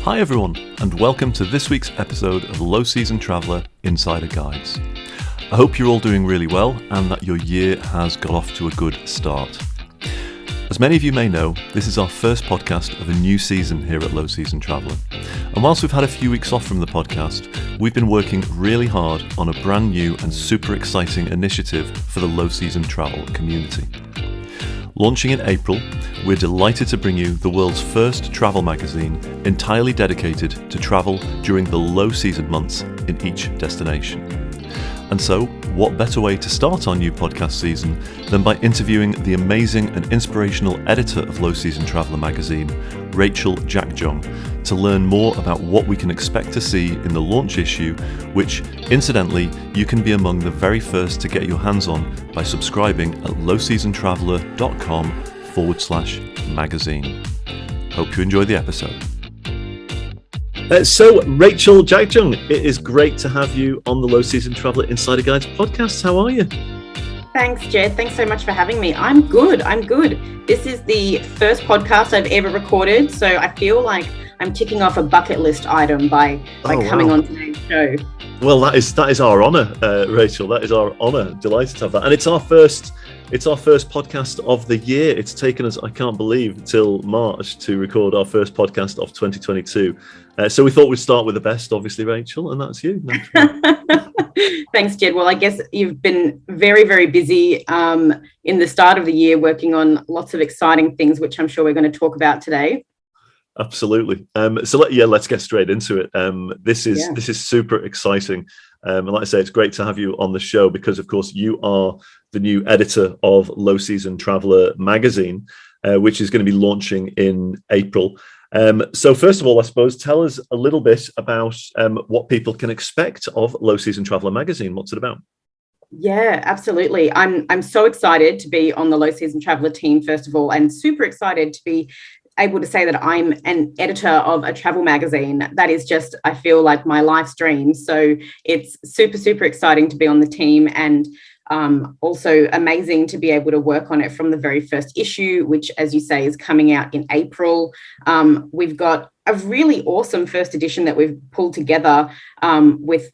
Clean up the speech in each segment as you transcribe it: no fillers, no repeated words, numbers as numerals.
Hi everyone, and welcome to this week's episode of Low Season Traveller Insider Guides. I hope you're all doing really well and that your year has got off to a good start. As many of you may know, this is our first podcast of a new season here at Low Season Traveller. And whilst we've had a few weeks off from the podcast, we've been working really hard on a brand new and super exciting initiative for the Low Season Travel community. Launching in April, we're delighted to bring you the world's first travel magazine entirely dedicated to travel during the low season months in each destination. And so, what better way to start our new podcast season than by interviewing the amazing and inspirational editor of Low Season Traveller magazine, Rachel Jack-Jong, to learn more about what we can expect to see in the launch issue, which, incidentally, you can be among the very first to get your hands on by subscribing at lowseasontraveller.com/magazine. Hope you enjoy the episode. So, Rachel Jack-Jong, it is great to have you on the Low Season Traveller Insider Guides podcast. How are you? Thanks, Jed. Thanks so much for having me. I'm good. This is the first podcast I've ever recorded, so I feel like I'm ticking off a bucket list item by coming on today's show. Well, that is our honour, Rachel. That is our honour. Delighted to have that, and it's our first podcast of the year. It's taken us, I can't believe, till March to record our first podcast of 2022. So we thought we'd start with the best, obviously, Rachel, and that's you. Thanks, Jed. Well, I guess you've been very, very busy in the start of the year working on lots of exciting things, which I'm sure we're going to talk about today. Absolutely. Let's get straight into it. This is super exciting. And like I say, it's great to have you on the show because, of course, you are the new editor of Low Season Traveller magazine, which is going to be launching in April. So first of all, I suppose, tell us a little bit about what people can expect of Low Season Traveller magazine. What's it about? Yeah, absolutely. I'm so excited to be on the Low Season Traveller team, first of all, and super excited to be able to say that I'm an editor of a travel magazine. That is just, I feel like, my life's dream. So it's super, super exciting to be on the team, and also amazing to be able to work on it from the very first issue, which, as you say, is coming out in April. We've got a really awesome first edition that we've pulled together with,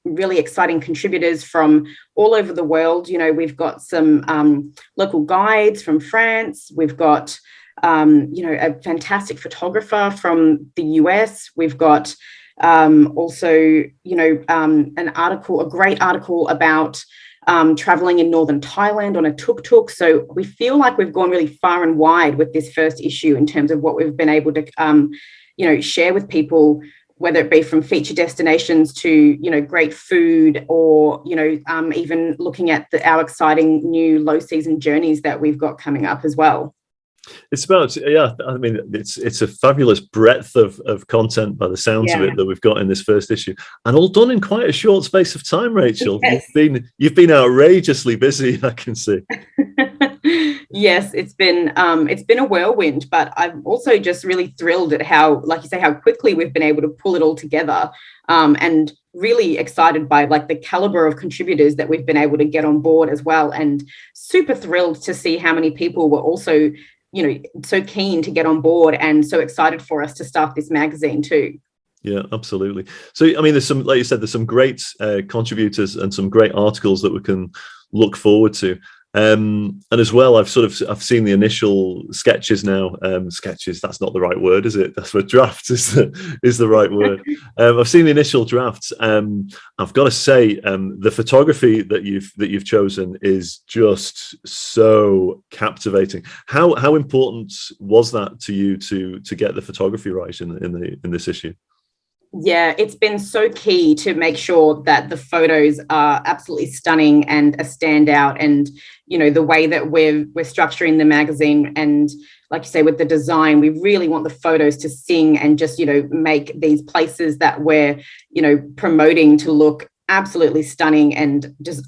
really exciting contributors from all over the world. We've got some local guides from France. We've got a fantastic photographer from the US. We've got also, a great article about traveling in northern Thailand on a tuk-tuk. So we feel like we've gone really far and wide with this first issue in terms of what we've been able to, share with people, whether it be from feature destinations to, great food or, even looking at our exciting new low season journeys that we've got coming up as well. It's about, it's a fabulous breadth of content by the sounds of it that we've got in this first issue, and all done in quite a short space of time, Rachel. Yes. You've been outrageously busy, I can see. Yes, it's been a whirlwind, but I'm also just really thrilled at how, like you say, how quickly we've been able to pull it all together, and really excited by the caliber of contributors that we've been able to get on board as well, and super thrilled to see how many people were also so keen to get on board and so excited for us to start this magazine too. Yeah, absolutely. So, there's some, like you said, there's some great contributors and some great articles that we can look forward to. And as well, I've seen the initial sketches now. Sketches, that's not the right word, is it? That's what drafts is the right word. I've seen the initial drafts. I've got to say, the photography that you've chosen is just so captivating. How important was that to you to get the photography right in this issue? Yeah, it's been so key to make sure that the photos are absolutely stunning and a standout, and the way that we're structuring the magazine, and like you say, with the design, we really want the photos to sing and just make these places that we're promoting to look absolutely stunning and just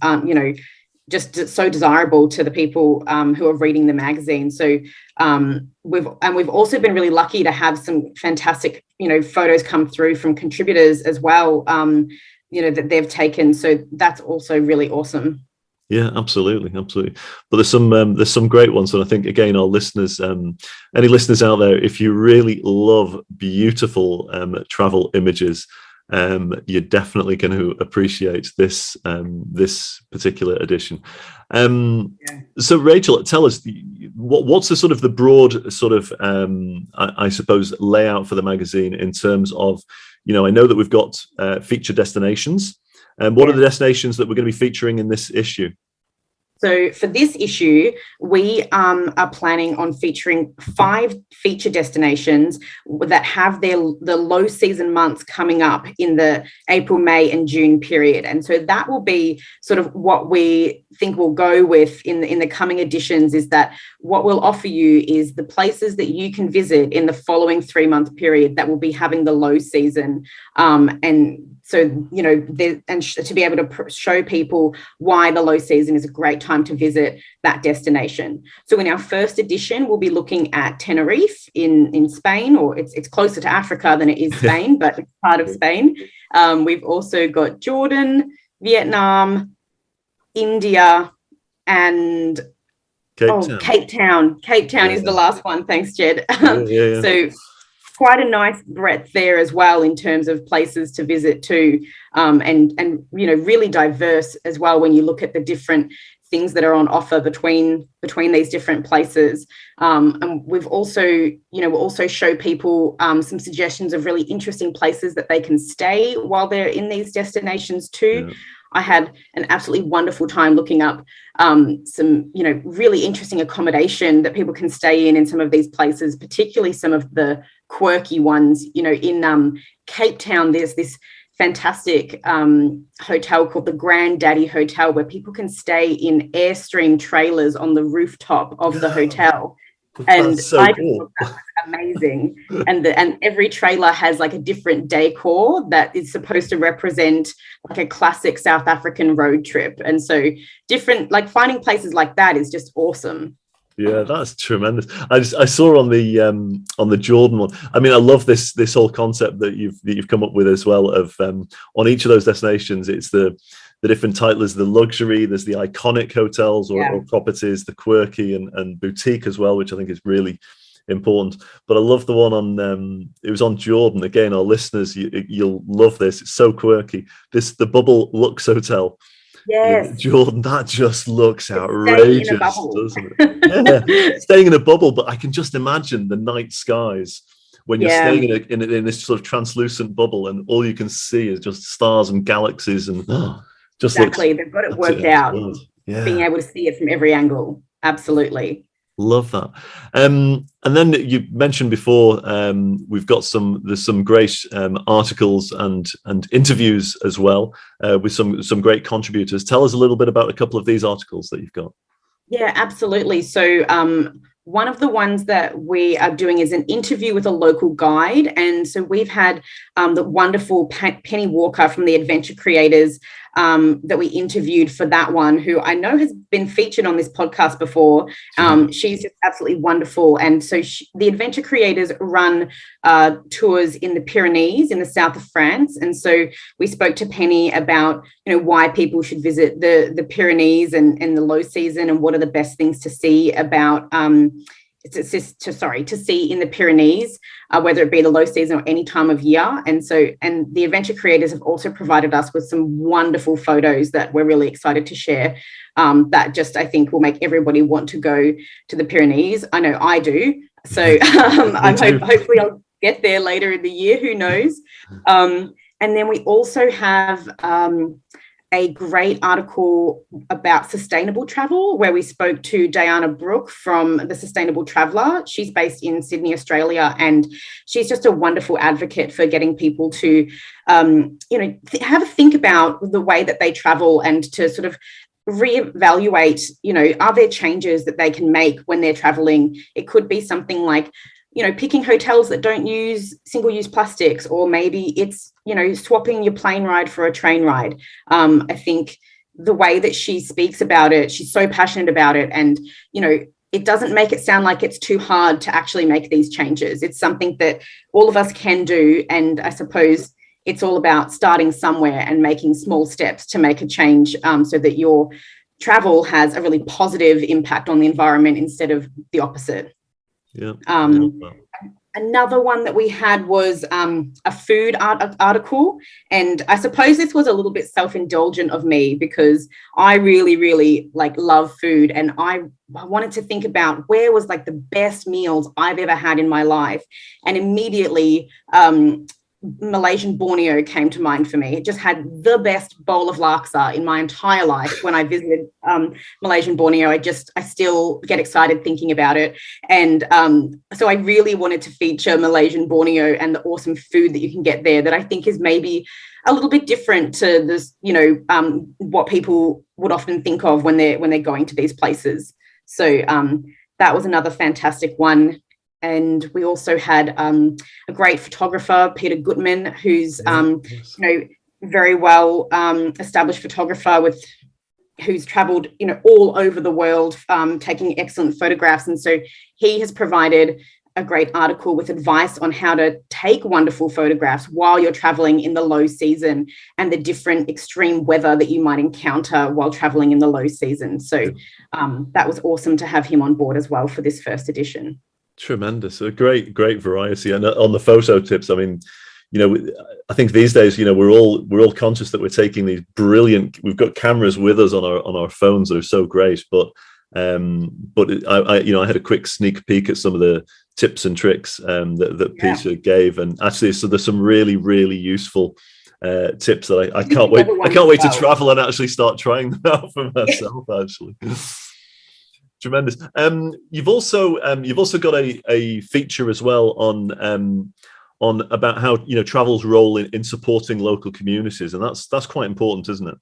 just so desirable to the people who are reading the magazine. So we've also been really lucky to have some fantastic, photos come through from contributors as well, that they've taken. So that's also really awesome. Yeah, absolutely, absolutely. But there's some great ones, and I think again, our listeners, any listeners out there, if you really love beautiful travel images, you're definitely going to appreciate this particular edition. Yeah. So, Rachel, tell us what's the sort of the broad sort of I suppose layout for the magazine in terms of, I know that we've got feature destinations. And what are the destinations that we're going to be featuring in this issue? So for this issue, we are planning on featuring 5 feature destinations that have the low season months coming up in the April, May, and June period. And so that will be sort of what we think we'll go with in the coming editions, is that what we'll offer you is the places that you can visit in the following 3-month period that will be having the low season. And so, to be able to show people why the low season is a great time to visit that destination. So in our first edition, we'll be looking at Tenerife in Spain, or it's closer to Africa than it is Spain, but it's part of Spain. We've also got Jordan, Vietnam, India, and Cape Town. Cape Town is the last one. Thanks, Jed. So quite a nice breadth there as well in terms of places to visit too, and really diverse as well when you look at the different things that are on offer between these different places. And we've also, we'll also show people some suggestions of really interesting places that they can stay while they're in these destinations too. Yeah. I had an absolutely wonderful time looking up some, really interesting accommodation that people can stay in some of these places, particularly some of the quirky ones. In Cape Town, there's this fantastic hotel called the Granddaddy Hotel, where people can stay in Airstream trailers on the rooftop of the hotel. And that's so cool. That was amazing. And every trailer has like a different decor that is supposed to represent like a classic South African road trip. And so finding places like that is just awesome. Yeah, that's tremendous. I saw on the Jordan one. I mean, I love this whole concept that you've come up with as well. Of on each of those destinations, it's the different titles. The luxury, there's the iconic hotels or properties, the quirky and boutique as well, which I think is really important. But I love the one on it was on Jordan. Again, our listeners, you'll love this. It's so quirky. The Bubble Lux Hotel. Yes, Jordan, that just looks outrageous, doesn't it? Yeah, staying in a bubble, but I can just imagine the night skies when you're staying in this sort of translucent bubble, and all you can see is just stars and galaxies, and just exactly. They've got it worked out. Yeah. Being able to see it from every angle, absolutely. Love that. And then you mentioned before we've got there's some great articles and interviews as well with some great contributors. Tell us a little bit about a couple of these articles that you've got. Yeah, absolutely. So one of the ones that we are doing is an interview with a local guide. And so we've had the wonderful Penny Walker from the Adventure Creators that we interviewed for that one, who I know has been featured on this podcast before. She's just absolutely wonderful. And so the Adventure Creators run tours in the Pyrenees in the south of France. And so we spoke to Penny about, why people should visit the Pyrenees and the low season, and what are the best things to see about to see in the Pyrenees, whether it be the low season or any time of year. And the Adventure Creators have also provided us with some wonderful photos that we're really excited to share, that just, I think, will make everybody want to go to the Pyrenees. I know I do. So hopefully I'll get there later in the year, who knows. And then we also have a great article about sustainable travel, where we spoke to Diana Brooke from The Sustainable Traveller. She's based in Sydney, Australia, and she's just a wonderful advocate for getting people to, have a think about the way that they travel, and to sort of reevaluate, are there changes that they can make when they're traveling? It could be something like, picking hotels that don't use single-use plastics, or maybe it's, swapping your plane ride for a train ride. I think the way that she speaks about it, she's so passionate about it, and, it doesn't make it sound like it's too hard to actually make these changes. It's something that all of us can do, and I suppose it's all about starting somewhere and making small steps to make a change, so that you're travel has a really positive impact on the environment instead of the opposite. Yeah. Another one that we had was a food article. And I suppose this was a little bit self-indulgent of me because I really, really love food. And I wanted to think about where was the best meals I've ever had in my life. And immediately, Malaysian Borneo came to mind for me. It just had the best bowl of laksa in my entire life. When I visited Malaysian Borneo, I still get excited thinking about it. And so I really wanted to feature Malaysian Borneo and the awesome food that you can get there that I think is maybe a little bit different to this, what people would often think of when they're going to these places. So that was another fantastic one. And we also had a great photographer, Peter Gutman, who's very well established photographer who's traveled all over the world, taking excellent photographs. And so he has provided a great article with advice on how to take wonderful photographs while you're traveling in the low season and the different extreme weather that you might encounter while traveling in the low season. So that was awesome to have him on board as well for this first edition. Tremendous. A great variety. And on the photo tips, I mean, I think these days, we're all conscious that we're taking these brilliant, we've got cameras with us on our phones that are so great, but I had a quick sneak peek at some of the tips and tricks that Peter gave, and actually, so there's some really, really useful tips that I can't wait to travel and actually start trying them out for myself. Actually, tremendous. You've also got a feature as well on about how travel's role in supporting local communities, and that's quite important, isn't it?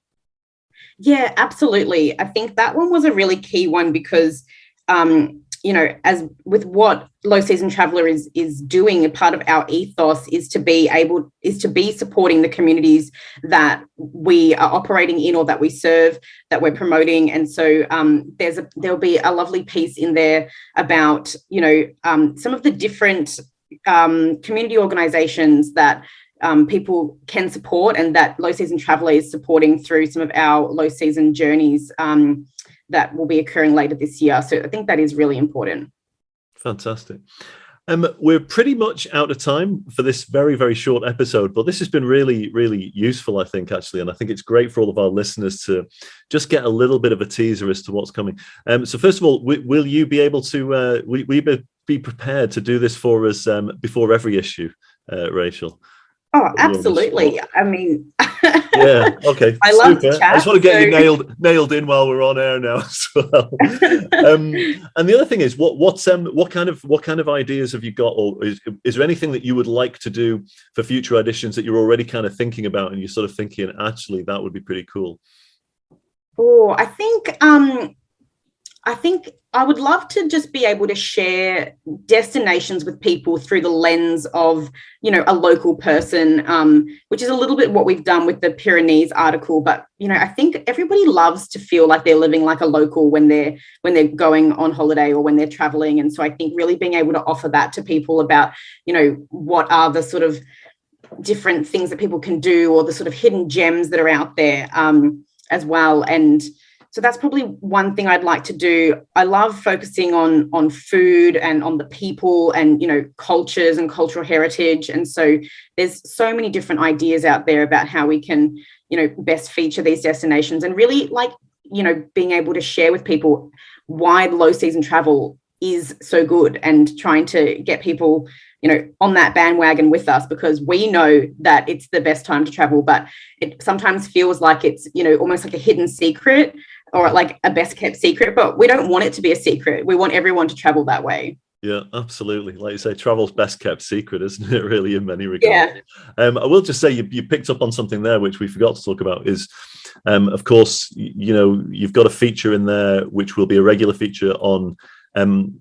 Yeah, absolutely. I think that one was a really key one because, as with what Low Season Traveller is doing, a part of our ethos is to be supporting the communities that we are operating in or that we serve, that we're promoting. And so there'll be a lovely piece in there about, some of the different community organizations that people can support and that Low Season Traveller is supporting through some of our low season journeys that will be occurring later this year. So I think that is really important. Fantastic. We're pretty much out of time for this very, very short episode, but this has been really, really useful, I think, actually. And I think it's great for all of our listeners to just get a little bit of a teaser as to what's coming. So first of all, will you be able to, will you be prepared to do this for us before every issue, Rachel? Oh, absolutely. I mean, yeah, okay. I love to chat. I just want to get you nailed in while we're on air now as well. And the other thing is, what kind of ideas have you got, or is there anything that you would like to do for future editions that you're already kind of thinking about, and you're sort of thinking, actually, that would be pretty cool? Oh, I think I would love to just be able to share destinations with people through the lens of, a local person, which is a little bit what we've done with the Pyrenees article. But, I think everybody loves to feel like they're living like a local when they're going on holiday or when they're traveling. And so I think really being able to offer that to people about, what are the sort of different things that people can do or the sort of hidden gems that are out there as well. And so that's probably one thing I'd like to do. I love focusing on food and on the people and, cultures and cultural heritage. And so there's so many different ideas out there about how we can, best feature these destinations and really being able to share with people why the low season travel is so good and trying to get people, on that bandwagon with us, because we know that it's the best time to travel, but it sometimes feels like it's, almost like a hidden secret or like a best kept secret, but we don't want it to be a secret. We want everyone to travel that way. Yeah, absolutely. Like you say, travel's best kept secret, isn't it, really, in many regards? Yeah. I will just say you picked up on something there, which we forgot to talk about is, of course, you've got a feature in there, which will be a regular feature on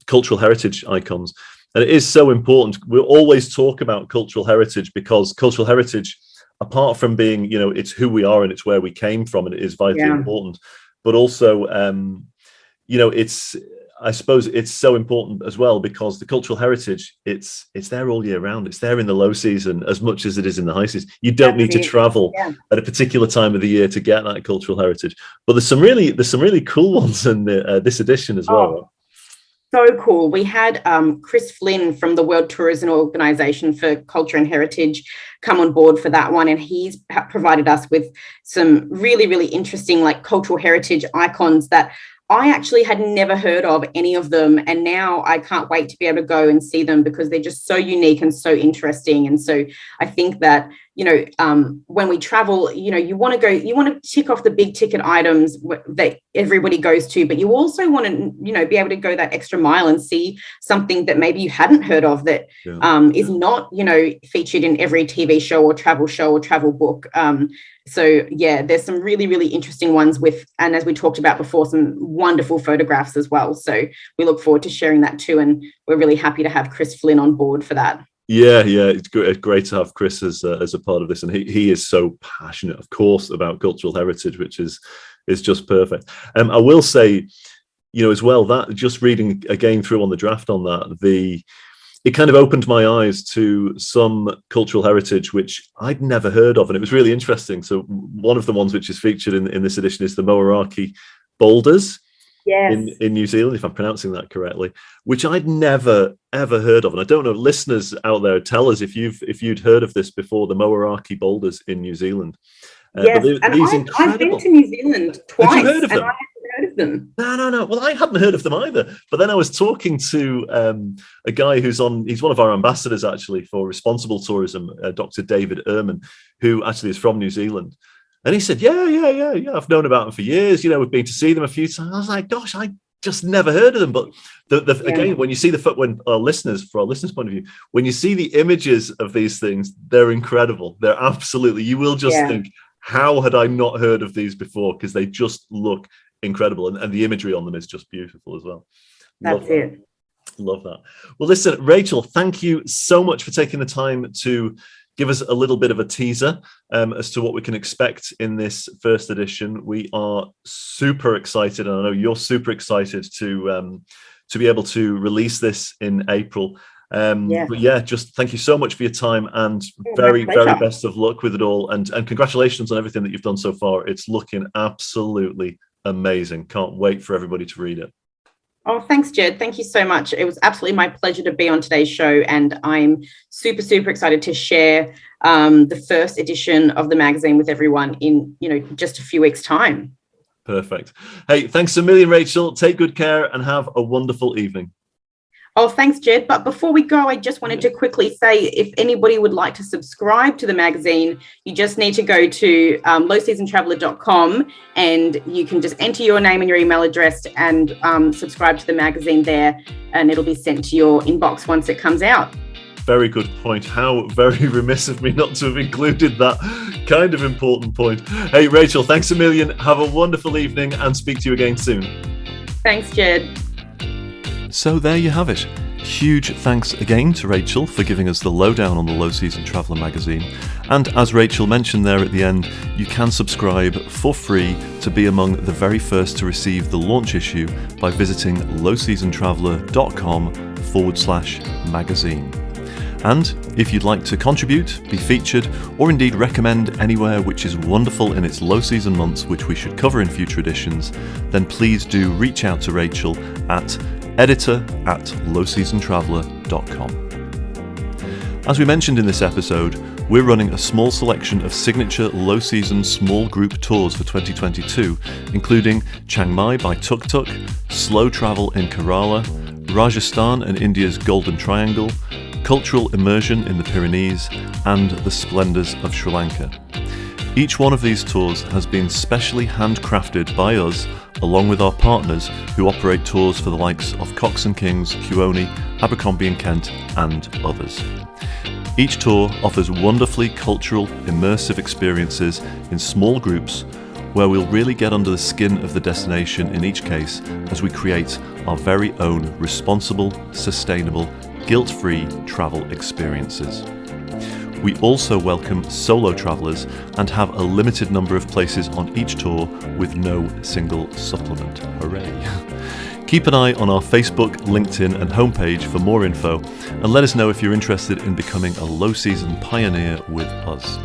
cultural heritage icons. And it is so important. We'll always talk about cultural heritage because cultural heritage, apart from being, it's who we are and it's where we came from and it is vitally important, but also, I suppose it's so important as well, because the cultural heritage, it's there all year round. It's there in the low season as much as it is in the high season. You don't need to travel at a particular time of the year to get that cultural heritage. But there's some really cool ones in this edition as well. So cool. We had Chris Flynn from the World Tourism Organization for Culture and Heritage come on board for that one, and he's provided us with some really, really interesting like cultural heritage icons that I actually had never heard of any of them, and now I can't wait to be able to go and see them because they're just so unique and so interesting. And so I think that, when we travel, you want to tick off the big ticket items that everybody goes to, but you also want to, be able to go that extra mile and see something that maybe you hadn't heard of that is not, featured in every TV show or travel book. So yeah, there's some really, really interesting ones and as we talked about before, some wonderful photographs as well. So we look forward to sharing that too. And we're really happy to have Chris Flynn on board for that. Yeah, it's great to have Chris as a part of this, and he is so passionate, of course, about cultural heritage, which is just perfect. I will say, as well, that just reading again through on the draft on that, it kind of opened my eyes to some cultural heritage which I'd never heard of, and it was really interesting. So one of the ones which is featured in this edition is the Moeraki boulders. Yes. In New Zealand, if I'm pronouncing that correctly, which I'd never ever heard of, and I don't know, listeners out there, tell us if you'd heard of this before, the Moeraki boulders in New Zealand. Yes, and I've been to New Zealand twice. Have you heard of them? And I hadn't heard of them. No. Well, I hadn't heard of them either. But then I was talking to a guy he's one of our ambassadors actually for responsible tourism, Dr. David Ehrman, who actually is from New Zealand. And he said, yeah, I've known about them for years. We've been to see them a few times. I was like, gosh, I just never heard of them. But again, when you see for our listeners' point of view, when you see the images of these things, they're incredible. They're absolutely, you will just think, how had I not heard of these before? Because they just look incredible. And the imagery on them is just beautiful as well. That's it. Love that. Well, listen, Rachel, thank you so much for taking the time to give us a little bit of a teaser as to what we can expect in this first edition. We are super excited, and I know you're super excited to be able to release this in April. But yeah, just thank you so much for your time, and very, very best of luck with it all. And congratulations on everything that you've done so far. It's looking absolutely amazing. Can't wait for everybody to read it. Oh, thanks, Jed. Thank you so much. It was absolutely my pleasure to be on today's show, and I'm super, super excited to share the first edition of the magazine with everyone in, just a few weeks' time. Perfect. Hey, thanks a million, Rachel. Take good care and have a wonderful evening. Oh, thanks, Jed. But before we go, I just wanted to quickly say, if anybody would like to subscribe to the magazine, you just need to go to lowseasontraveler.com, and you can just enter your name and your email address and subscribe to the magazine there, and it'll be sent to your inbox once it comes out. Very good point. How very remiss of me not to have included that kind of important point. Hey, Rachel, thanks a million. Have a wonderful evening, and speak to you again soon. Thanks, Jed. So there you have it. Huge thanks again to Rachel for giving us the lowdown on the Low Season Traveller magazine. And as Rachel mentioned there at the end, you can subscribe for free to be among the very first to receive the launch issue by visiting lowseasontraveller.com/magazine. And if you'd like to contribute, be featured, or indeed recommend anywhere which is wonderful in its low season months, which we should cover in future editions, then please do reach out to Rachel at editor@lowseasontraveller.com. As we mentioned in this episode, we're running a small selection of signature low-season small group tours for 2022, including Chiang Mai by Tuk Tuk, Slow Travel in Kerala, Rajasthan and India's Golden Triangle, Cultural Immersion in the Pyrenees, and The Splendours of Sri Lanka. Each one of these tours has been specially handcrafted by us, along with our partners who operate tours for the likes of Cox & Kings, Huoni, Abercrombie & Kent, and others. Each tour offers wonderfully cultural, immersive experiences in small groups where we'll really get under the skin of the destination in each case as we create our very own responsible, sustainable, guilt-free travel experiences. We also welcome solo travellers and have a limited number of places on each tour with no single supplement. Hooray! Keep an eye on our Facebook, LinkedIn and homepage for more info, and let us know if you're interested in becoming a low season pioneer with us.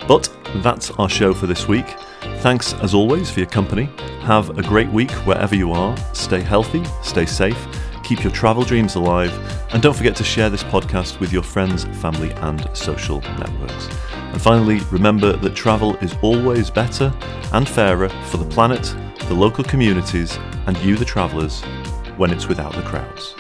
But that's our show for this week. Thanks as always for your company. Have a great week wherever you are. Stay healthy, stay safe, keep your travel dreams alive, and don't forget to share this podcast with your friends, family and social networks. And finally, remember that travel is always better and fairer for the planet, the local communities, and you, the travellers, when it's without the crowds.